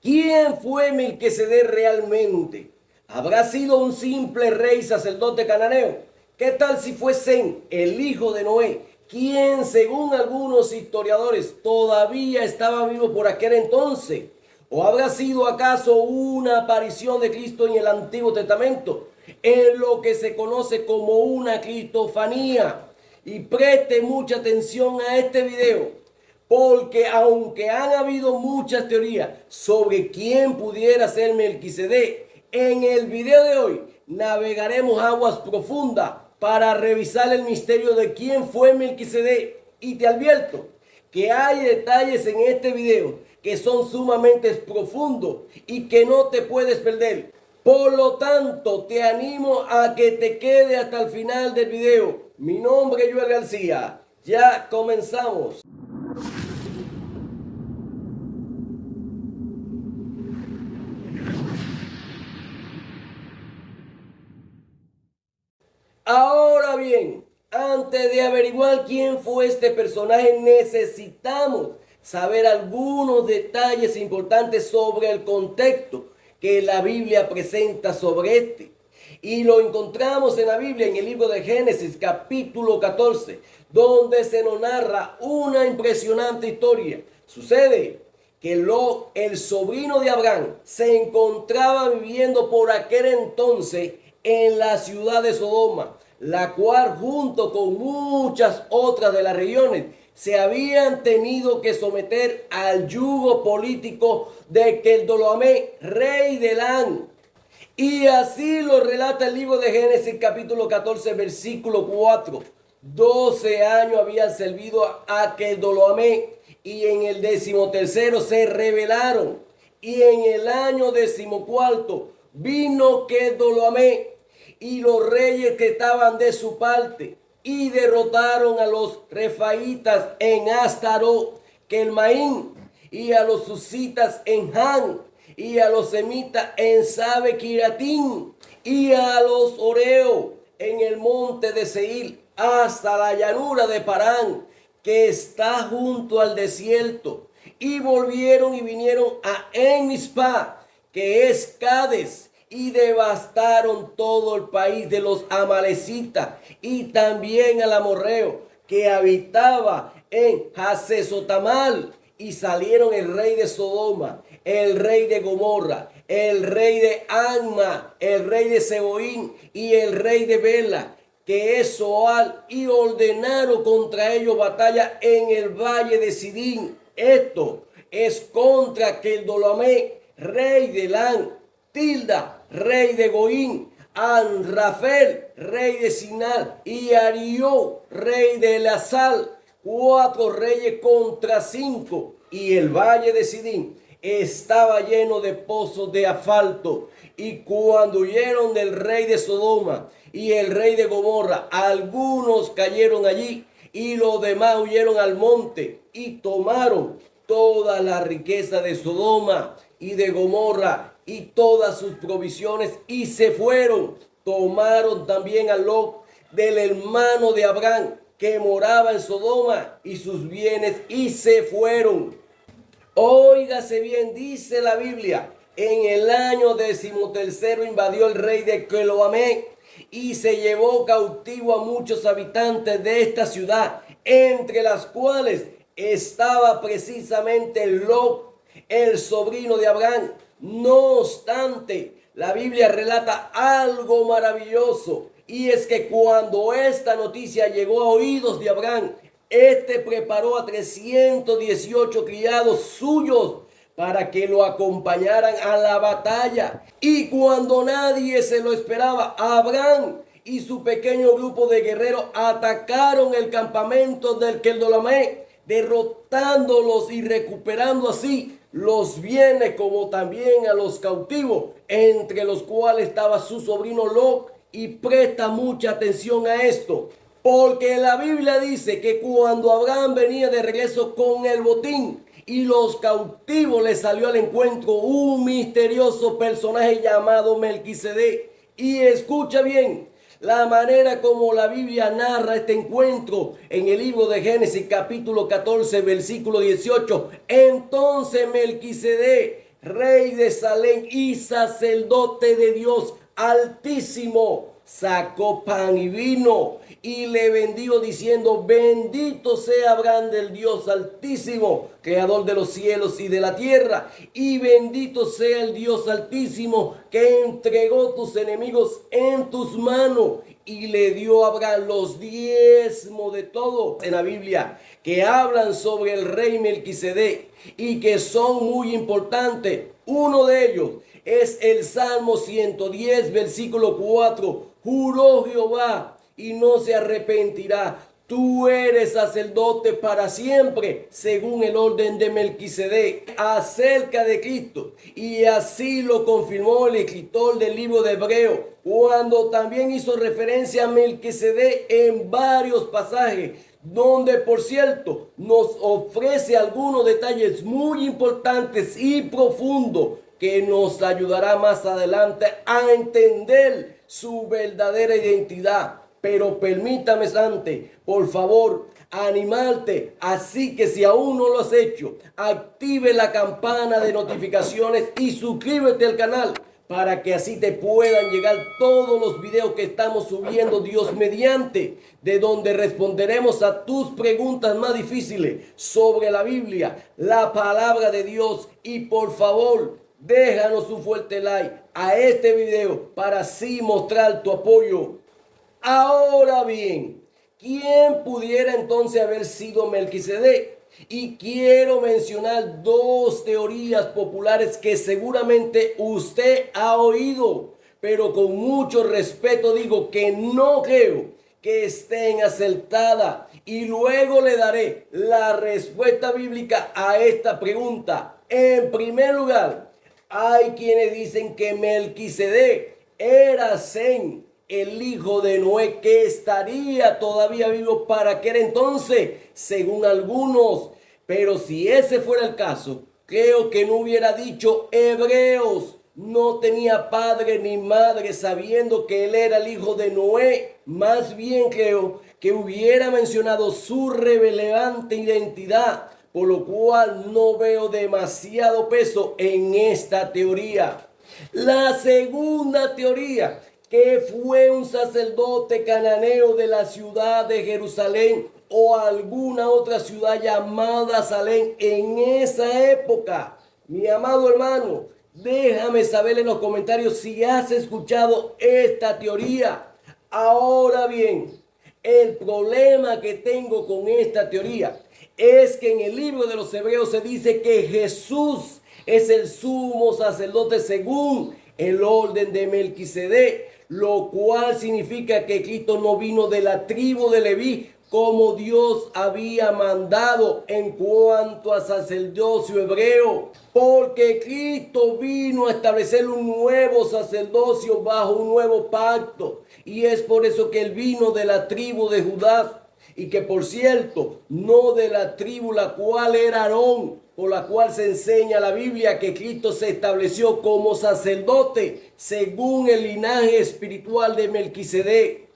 ¿Quién fue Melquisedec realmente? ¿Habrá sido un simple rey sacerdote cananeo? ¿Qué tal si fue Sem, el hijo de Noé, quien según algunos historiadores todavía estaba vivo por aquel entonces? ¿O habrá sido acaso una aparición de Cristo en el Antiguo Testamento, en lo que se conoce como una cristofanía? Y preste mucha atención a este video, porque aunque han habido muchas teorías sobre quién pudiera ser Melquisedec, en el video de hoy navegaremos aguas profundas para revisar el misterio de quién fue Melquisedec. Y te advierto que hay detalles en este video que son sumamente profundos y que no te puedes perder. Por lo tanto, te animo a que te quede hasta el final del video. Mi nombre es Joel García. Ya comenzamos. Ahora bien, antes de averiguar quién fue este personaje, necesitamos saber algunos detalles importantes sobre el contexto que la Biblia presenta sobre este. Y lo encontramos en la Biblia, en el libro de Génesis, capítulo 14, donde se nos narra una impresionante historia. Sucede que Lot, el sobrino de Abraham, se encontraba viviendo por aquel entonces en la ciudad de Sodoma, la cual junto con muchas otras de las regiones se habían tenido que someter al yugo político de Kedorlaomer, rey de Elán. Y así lo relata el libro de Génesis capítulo 14 versículo 4. 12 años habían servido a Kedorlaomer y en el 13º se rebelaron. Y en el año 14º vino Kedorlaomer y los reyes que estaban de su parte y derrotaron a los refaitas en Astarot, Kelmaín, y a los susitas en Han, y a los semitas en Sabe Kiratín, y a los oreos en el monte de Seir, hasta la llanura de Parán, que está junto al desierto. Y volvieron y vinieron a Enmispa, que es Cades, y devastaron todo el país de los amalecitas y también al amorreo que habitaba en Hasesotamal. Y salieron el rey de Sodoma, el rey de Gomorra, el rey de Anma, el rey de Seboín y el rey de Bela, que es Soal, y ordenaron contra ellos batalla en el valle de Sidín. Esto es contra Kedorlaomer, rey de Elán, Tilda, rey de Goín, Anrafel, rey de Sinal, y Arió, rey de Elasal, 4 reyes contra 5. Y el valle de Sidín estaba lleno de pozos de asfalto. Y cuando huyeron del rey de Sodoma y el rey de Gomorra, algunos cayeron allí y los demás huyeron al monte y tomaron toda la riqueza de Sodoma y de Gomorra y todas sus provisiones y se fueron. Tomaron también a Lot, del hermano de Abraham, que moraba en Sodoma, y sus bienes y se fueron. Óigase bien, dice la Biblia, en el año 13º invadió el rey de Kedorlaomer y se llevó cautivo a muchos habitantes de esta ciudad, entre las cuales estaba precisamente Lot, el sobrino de Abraham. No obstante, la Biblia relata algo maravilloso, y es que cuando esta noticia llegó a oídos de Abraham, este preparó a 318 criados suyos para que lo acompañaran a la batalla. Y cuando nadie se lo esperaba, Abraham y su pequeño grupo de guerreros atacaron el campamento del Kedorlaomer, derrotándolos y recuperando así los bienes como también a los cautivos, entre los cuales estaba su sobrino Lot. Y presta mucha atención a esto, porque la Biblia dice que cuando Abraham venía de regreso con el botín y los cautivos, le salió al encuentro un misterioso personaje llamado Melquisedec. Y escucha bien la manera como la Biblia narra este encuentro en el libro de Génesis capítulo 14 versículo 18. Entonces Melquisedec, rey de Salem y sacerdote de Dios Altísimo, sacó pan y vino y le bendijo diciendo: bendito sea Abraham del Dios Altísimo, creador de los cielos y de la tierra, y bendito sea el Dios Altísimo que entregó tus enemigos en tus manos. Y le dio a Abraham los diezmos de todo en la Biblia que hablan sobre el rey Melquisedec y que son muy importantes. Uno de ellos es el Salmo 110, versículo 4. Juró Jehová y no se arrepentirá: tú eres sacerdote para siempre, según el orden de Melquisedec, acerca de Cristo. Y así lo confirmó el escritor del libro de Hebreo, cuando también hizo referencia a Melquisedec en varios pasajes, donde por cierto nos ofrece algunos detalles muy importantes y profundos que nos ayudará más adelante a entender su verdadera identidad. Pero permítame, Sante, por favor, animarte. Así que si aún no lo has hecho, active la campana de notificaciones y suscríbete al canal para que así te puedan llegar todos los videos que estamos subiendo, Dios mediante, de donde responderemos a tus preguntas más difíciles sobre la Biblia, la palabra de Dios. Y por favor, déjanos un fuerte like a este video para así mostrar tu apoyo. Ahora bien, ¿quién pudiera entonces haber sido Melquisedec? Y quiero mencionar dos teorías populares que seguramente usted ha oído, pero con mucho respeto digo que no creo que estén acertadas, y luego le daré la respuesta bíblica a esta pregunta. En primer lugar, hay quienes dicen que Melquisedec era Sem, el hijo de Noé, que estaría todavía vivo para aquel entonces, según algunos. Pero si ese fuera el caso, creo que no hubiera dicho Hebreos. No tenía padre ni madre, sabiendo que él era el hijo de Noé. Más bien creo que hubiera mencionado su relevante identidad, por lo cual no veo demasiado peso en esta teoría. La segunda teoría, que fue un sacerdote cananeo de la ciudad de Jerusalén o alguna otra ciudad llamada Salem en esa época. Mi amado hermano, déjame saber en los comentarios si has escuchado esta teoría. Ahora bien, el problema que tengo con esta teoría es que en el libro de los Hebreos se dice que Jesús es el sumo sacerdote según el orden de Melquisedec, lo cual significa que Cristo no vino de la tribu de Leví como Dios había mandado en cuanto a sacerdocio hebreo, porque Cristo vino a establecer un nuevo sacerdocio bajo un nuevo pacto, y es por eso que él vino de la tribu de Judá, y que por cierto, no de la tribu la cual era Aarón, por la cual se enseña la Biblia que Cristo se estableció como sacerdote según el linaje espiritual de Melquisedec.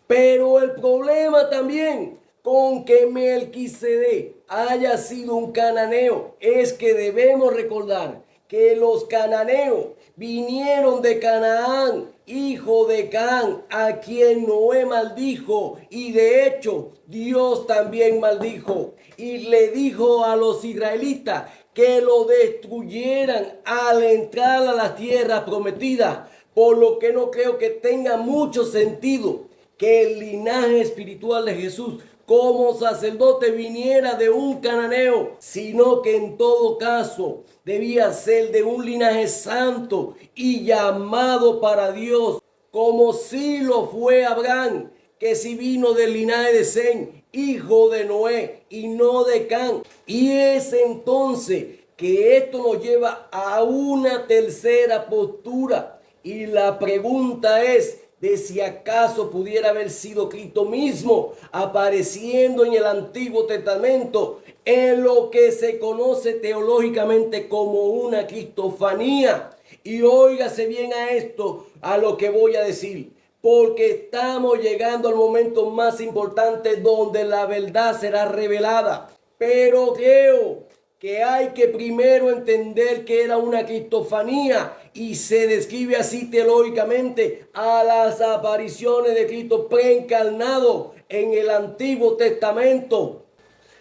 Pero el problema también con que Melquisedec haya sido un cananeo es que debemos recordar que los cananeos vinieron de Canaán, hijo de Can, a quien Noé maldijo, y de hecho Dios también maldijo y le dijo a los israelitas que lo destruyeran al entrar a la tierra prometida, por lo que no creo que tenga mucho sentido que el linaje espiritual de Jesús como sacerdote viniera de un cananeo, sino que en todo caso debía ser de un linaje santo y llamado para Dios, como si lo fue Abraham, que si vino del linaje de Sem, hijo de Noé, y no de Can. Y es entonces que esto nos lleva a una tercera postura, y la pregunta es de si acaso pudiera haber sido Cristo mismo apareciendo en el Antiguo Testamento en lo que se conoce teológicamente como una cristofanía. Y óigase bien a esto, a lo que voy a decir, porque estamos llegando al momento más importante donde la verdad será revelada. Pero creo que hay que primero entender que era una cristofanía y se describe así teológicamente a las apariciones de Cristo preencarnado en el Antiguo Testamento.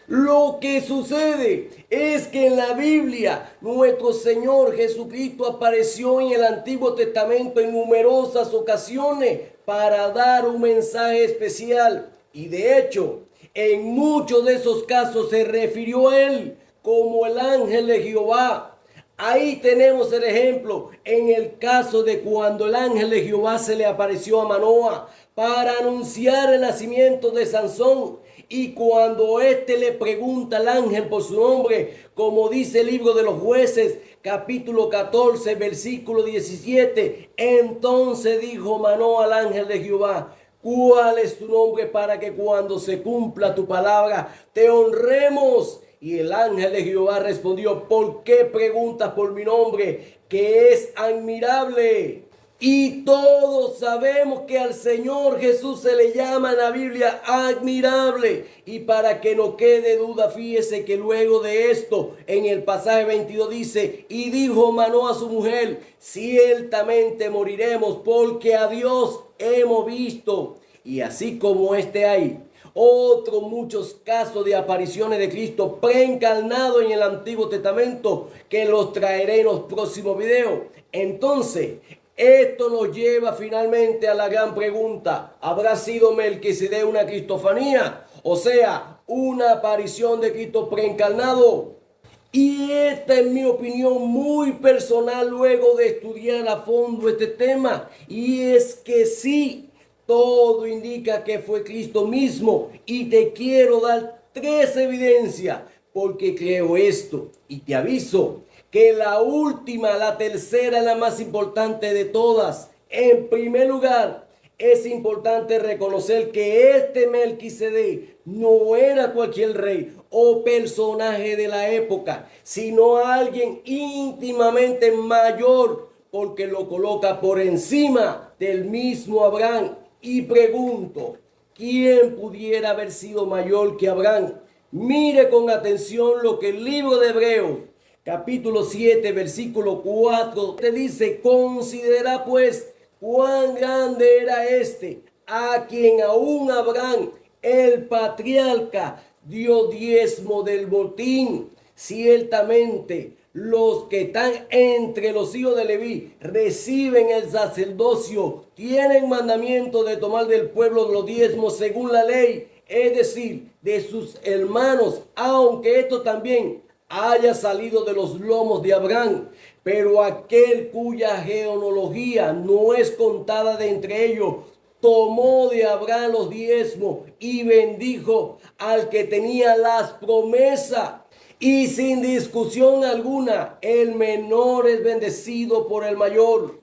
Lo que sucede es que en la Biblia nuestro Señor Jesucristo apareció en el Antiguo Testamento en numerosas ocasiones para dar un mensaje especial. Y de hecho, en muchos de esos casos se refirió a él como el ángel de Jehová. Ahí tenemos el ejemplo en el caso de cuando el ángel de Jehová se le apareció a Manoa para anunciar el nacimiento de Sansón. Y cuando éste le pregunta al ángel por su nombre, como dice el libro de los Jueces, capítulo 14, versículo 17, entonces dijo Manoa al ángel de Jehová: ¿cuál es tu nombre para que cuando se cumpla tu palabra te honremos? Y el ángel de Jehová respondió: ¿por qué preguntas por mi nombre, que es admirable? Y todos sabemos que al Señor Jesús se le llama en la Biblia admirable. Y para que no quede duda, fíjese que luego de esto, en el pasaje 22 dice: y dijo Manoa a su mujer: ciertamente moriremos, porque a Dios hemos visto. Y así como hay otros muchos casos de apariciones de Cristo preencarnado en el Antiguo Testamento, que los traeré en los próximos videos. Entonces, esto nos lleva finalmente a la gran pregunta: ¿habrá sido Melquisedec una cristofanía? O sea, una aparición de Cristo preencarnado. Y esta es mi opinión muy personal luego de estudiar a fondo este tema. Y es que sí, todo indica que fue Cristo mismo. Y te quiero dar 3 evidencias porque creo esto. Y te aviso que la última, la tercera, es la más importante de todas. En primer lugar, es importante reconocer que este Melquisedec no era cualquier rey o personaje de la época, sino alguien íntimamente mayor, porque lo coloca por encima del mismo Abraham. Y pregunto, ¿quién pudiera haber sido mayor que Abraham? Mire con atención lo que el libro de Hebreos, capítulo 7, versículo 4, te dice: considera pues cuán grande era este, a quien aún Abraham, el patriarca, dio diezmo del botín. Ciertamente, los que están entre los hijos de Leví reciben el sacerdocio, tienen mandamiento de tomar del pueblo los diezmos según la ley, es decir, de sus hermanos, aunque esto también haya salido de los lomos de Abraham. Pero aquel cuya genealogía no es contada de entre ellos, tomó de Abraham los diezmos y bendijo al que tenía las promesas. Y sin discusión alguna, el menor es bendecido por el mayor.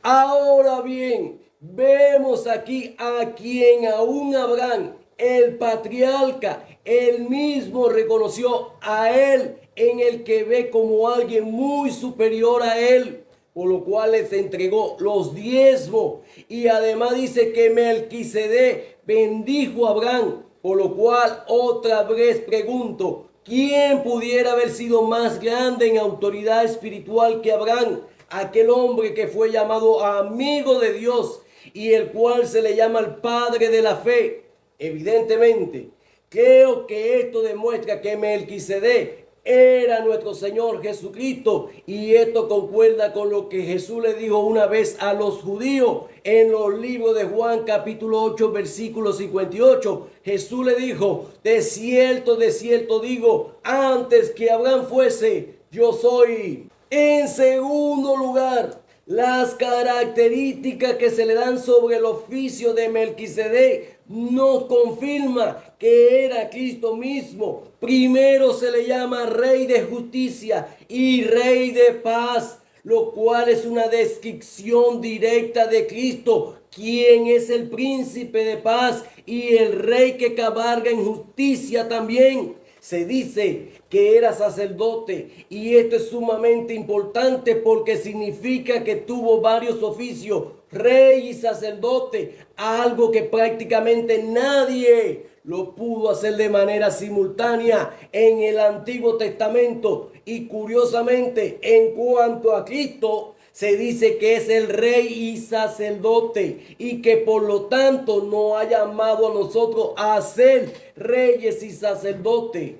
Ahora bien, vemos aquí a quien aún Abraham, el patriarca, él mismo reconoció a él, en el que ve como alguien muy superior a él, por lo cual les entregó los diezmos. Y además dice que Melquisedec bendijo a Abraham, por lo cual otra vez pregunto: ¿quién pudiera haber sido más grande en autoridad espiritual que Abraham? Aquel hombre que fue llamado amigo de Dios y el cual se le llama el padre de la fe. Evidentemente, creo que esto demuestra que Melquisedec era nuestro Señor Jesucristo, y esto concuerda con lo que Jesús le dijo una vez a los judíos en los libros de Juan capítulo 8 versículo 58. Jesús le dijo: de cierto digo, antes que Abraham fuese, yo soy. En segundo lugar, las características que se le dan sobre el oficio de Melquisedec nos confirma que era Cristo mismo. Primero se le llama Rey de Justicia y Rey de Paz, lo cual es una descripción directa de Cristo, quien es el príncipe de paz y el rey que cabalga en justicia también. se dice que era sacerdote, y esto es sumamente importante porque significa que tuvo varios oficios, rey y sacerdote, algo que prácticamente nadie lo pudo hacer de manera simultánea en el Antiguo Testamento. Y curiosamente, en cuanto a Cristo, se dice que es el rey y sacerdote, y que por lo tanto nos ha llamado a nosotros a ser reyes y sacerdotes.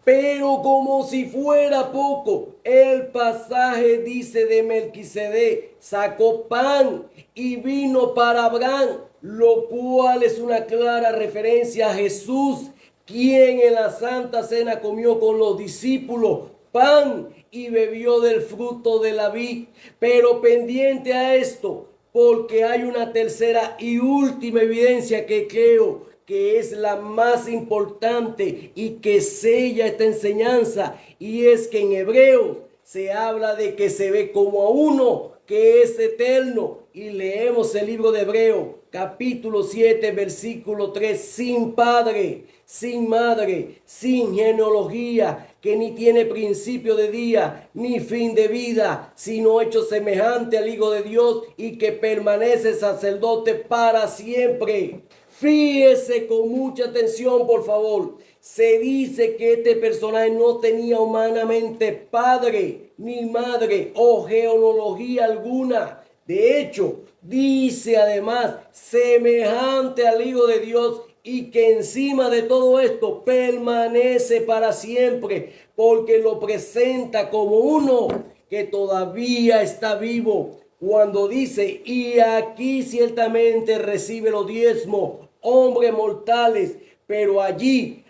Pero como si fuera poco, el pasaje dice de Melquisedec, sacó pan y vino para Abraham, lo cual es una clara referencia a Jesús, quien en la Santa Cena comió con los discípulos pan y bebió del fruto de la vid. Pero pendiente a esto, porque hay una tercera y última evidencia que creo que es la más importante y que sella esta enseñanza, y es que en Hebreos se habla de que se ve como a uno que es eterno, y leemos el libro de Hebreos capítulo 7 versículo 3, sin padre, sin madre, sin genealogía, que ni tiene principio de día ni fin de vida, sino hecho semejante al Hijo de Dios, y que permanece sacerdote para siempre. Fíjese con mucha atención, por favor. Se dice que este personaje no tenía humanamente padre ni madre o genealogía alguna. De hecho, dice además semejante al Hijo de Dios, y que encima de todo esto permanece para siempre, porque lo presenta como uno que todavía está vivo. Cuando dice, y aquí ciertamente recibe los diezmos, hombres mortales, pero allí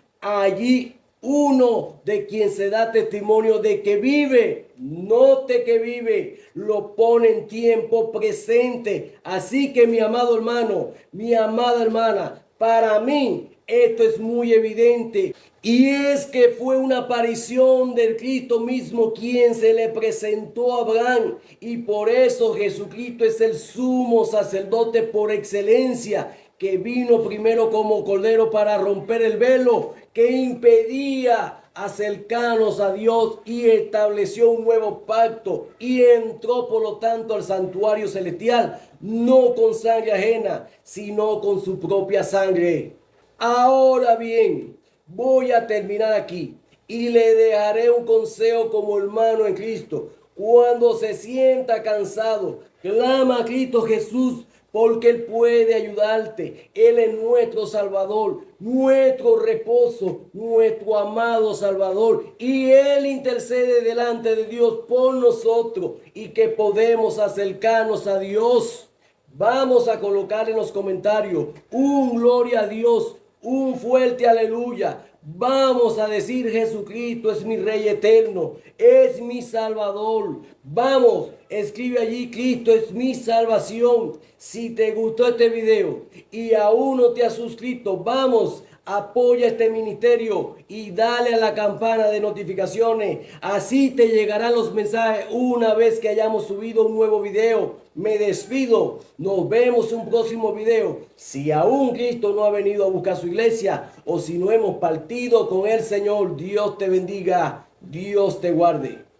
uno de quien se da testimonio de que vive, note que vive, lo pone en tiempo presente. Así que mi amado hermano, mi amada hermana, para mí esto es muy evidente, y es que fue una aparición del Cristo mismo quien se le presentó a Abraham, y por eso Jesucristo es el sumo sacerdote por excelencia, que vino primero como cordero para romper el velo que impedía acercarnos a Dios, y estableció un nuevo pacto, y entró por lo tanto al santuario celestial, no con sangre ajena, sino con su propia sangre. Ahora bien, voy a terminar aquí y le dejaré un consejo como hermano en Cristo. Cuando se sienta cansado, clama a Cristo Jesús, porque Él puede ayudarte. Él es nuestro Salvador, nuestro reposo, nuestro amado Salvador. Y Él intercede delante de Dios por nosotros, y que podemos acercarnos a Dios. Vamos a colocar en los comentarios un gloria a Dios, un fuerte aleluya. Vamos a decir, Jesucristo es mi Rey eterno, es mi Salvador. Vamos, escribe allí, Cristo es mi salvación. Si te gustó este video y aún no te has suscrito, vamos, apoya este ministerio y dale a la campana de notificaciones. Así te llegarán los mensajes una vez que hayamos subido un nuevo video. Me despido. Nos vemos en un próximo video. Si aún Cristo no ha venido a buscar su iglesia, o si no hemos partido con el Señor, Dios te bendiga. Dios te guarde.